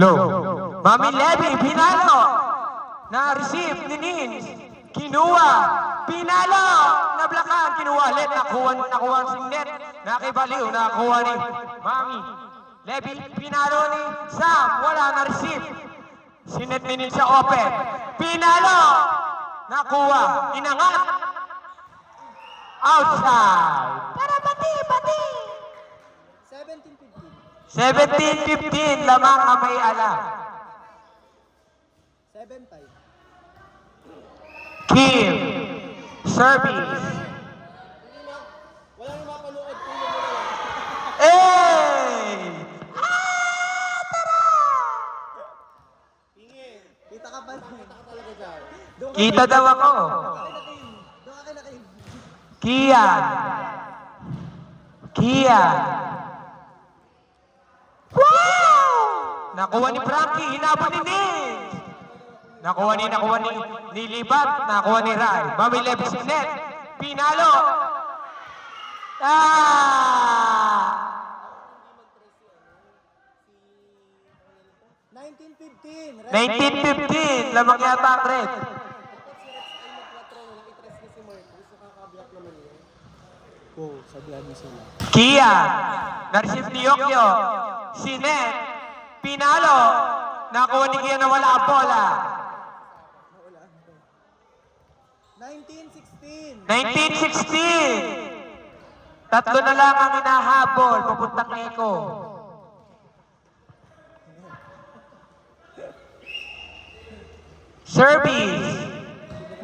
Low. Mami Levy, pinalo. Na-receive ni Nins. Kinuha. Pinalo. Nablakan. Kinuha ulit. Nakuha si Net. Nakibaliw. Nakuha ni Mami Levy. Pinalo ni Sam. Wala na-receive. Si Net ni Nins sa open. Pinalo. Nakuha. Inangat. Outside. Para pati. 17-15, lamang ang may alam. 7-5. Kim, service. Walang mapanood kung yun mo na lang. Eh! Tara! Pingin. Kita ka ba? Kita ka talaga dyan. Kita daw ako. Doon ka kay Kim. Kian. Wow! Nakuha ni Frankie, hinabol ni Nins. Nakuha ni Libat, nakuha ni Rai. Mami Levy si Net. Pinalo. 19-15. 19-15, lamang yata ang red. Sabihan mo sila. Kian, na-receive ni Yokyo. Si Net, pinalo. Nakuha ni Kian na wala ang bola. 19-16. 19-16. Tatlo na lang ang hinahabol. Papuntang Eko. Service.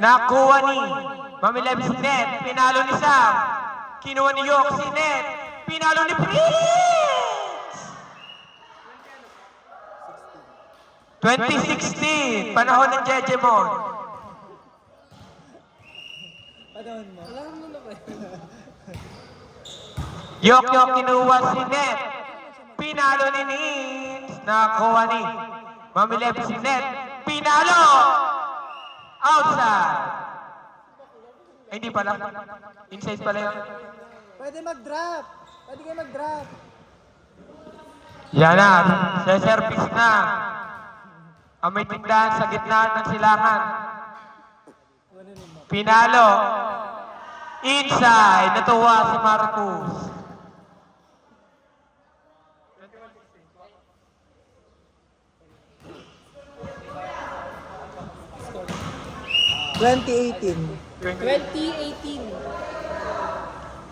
Nakuha ni Mami Levy si Net. Pinalo ni Sam. Kinuha ni Yok si Net. Pinalo ni Prince. 2016. Panahon ng Jejemon. Panahon mo. Alam mo na ba? Yok kinuha si Net. Pinalo ni Nins. Nakuha ni Mami Levy si Net. Pinalo. Outside. Ay, hindi pala. Inside pala yun. Pwede mag-drop. Pwede kayo mag-drop. Yan na. Sa-service na. Ang may tindahan sa gitna ng silangan. Pinalo. Inside. Natuwa si Marcus. 2018.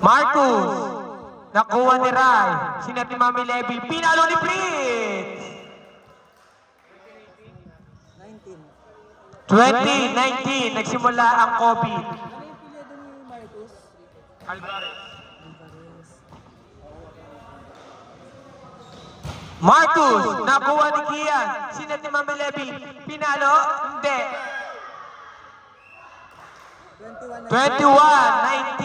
Marcus. Nakuha ni Rai. Sinat ni Mami Levy. Pinalo ni Prince. 2019. Nagsimula ang COVID. Ano yung pilado ni Marcus? Alvarez. Marcus. Nakuha ni Kian. Sinat ni Mami Levy. Pinalo? Hindi. 21-19.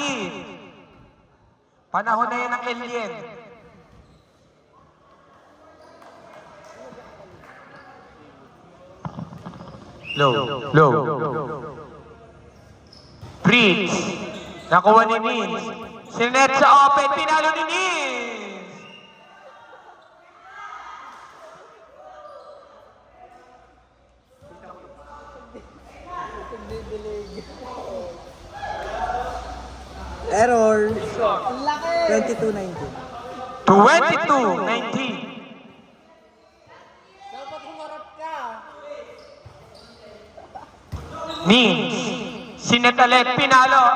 Panahon na yan ng alien. Low. Prince. Nakuha ni Nins. Sinet sa open. Pinalo ni Nins. Error. Laki. 22-19. 22-19. Dapat humarap ka. Nins. Sinet ulit. Pinalo.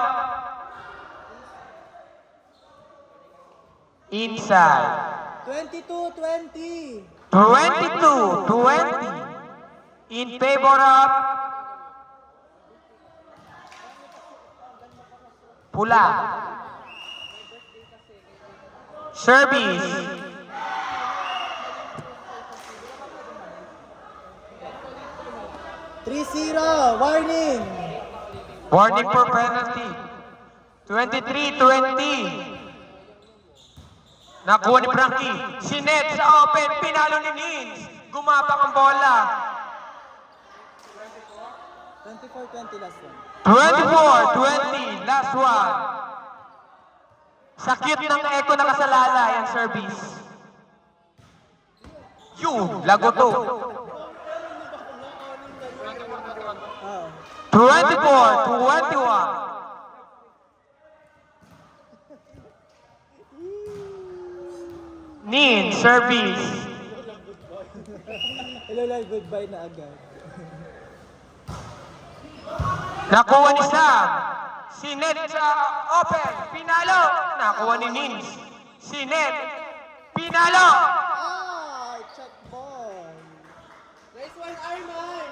Inside. 22-20. 22-20. In favor of Pula. Service. Warning. Warning for penalty. 23-20. Nakuha ni Frankie. Sinet sa open. Pinalo ni Nins. Gumapang ang bola. 24-20 last one. 24-20. Last one. Sa cute ng Eko nakasalala. Yan service. lagot to. Ah. 24-21. Nin, service. Hello, live. Goodbye na agad. Nakuha ni Sam. Si Ned sa open. Pinalo. Nakuha ni Nins. Si Ned. Pinalo. Ah! Check ball. Nice one, Arman!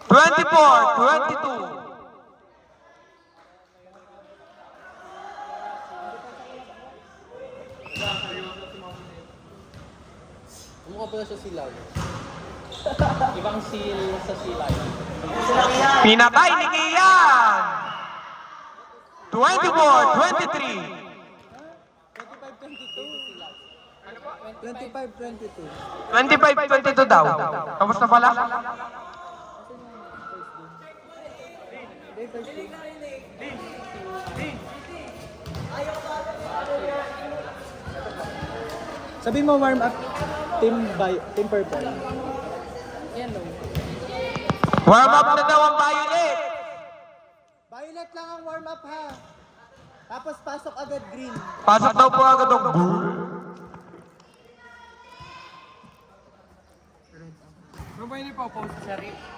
24-22. Mukha pala siya silaw. Ibang seal sa silay. Pinatay ni Kian. 24-23. 25-22. 25-22 daw. Tapos na pala? Sabi mo warm up team purple. Warm up na daw ang Violet. Violet lang ang warm up ha. Tapos pasok agad green. Pasok daw po agad ang bull. Ano ba yun ipopost sa rip?